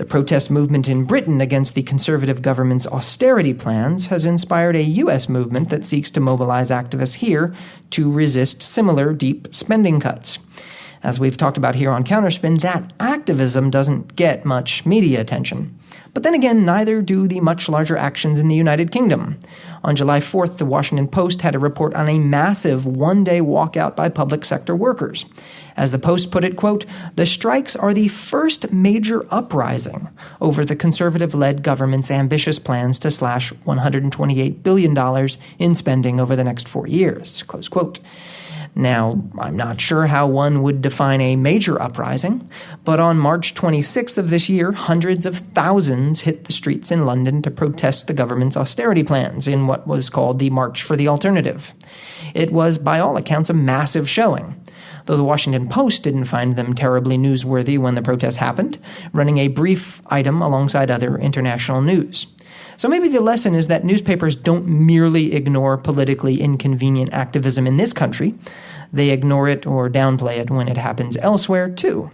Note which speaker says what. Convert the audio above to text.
Speaker 1: The protest movement in Britain against the Conservative government's austerity plans has inspired a U.S. movement that seeks to mobilize activists here to resist similar deep spending cuts. As we've talked about here on Counterspin, that activism doesn't get much media attention. But then again, neither do the much larger actions in the United Kingdom. On July 4th, the Washington Post had a report on a massive one-day walkout by public sector workers. As the Post put it, quote, "The strikes are the first major uprising over the conservative-led government's ambitious plans to slash $128 billion in spending over the next 4 years," close quote. Now, I'm not sure how one would define a major uprising, but on March 26th of this year, hundreds of thousands hit the streets in London to protest the government's austerity plans in what was called the March for the Alternative. It was, by all accounts, a massive showing, though the Washington Post didn't find them terribly newsworthy when the protest happened, running a brief item alongside other international news. So maybe the lesson is that newspapers don't merely ignore politically inconvenient activism in this country. They ignore it or downplay it when it happens elsewhere, too.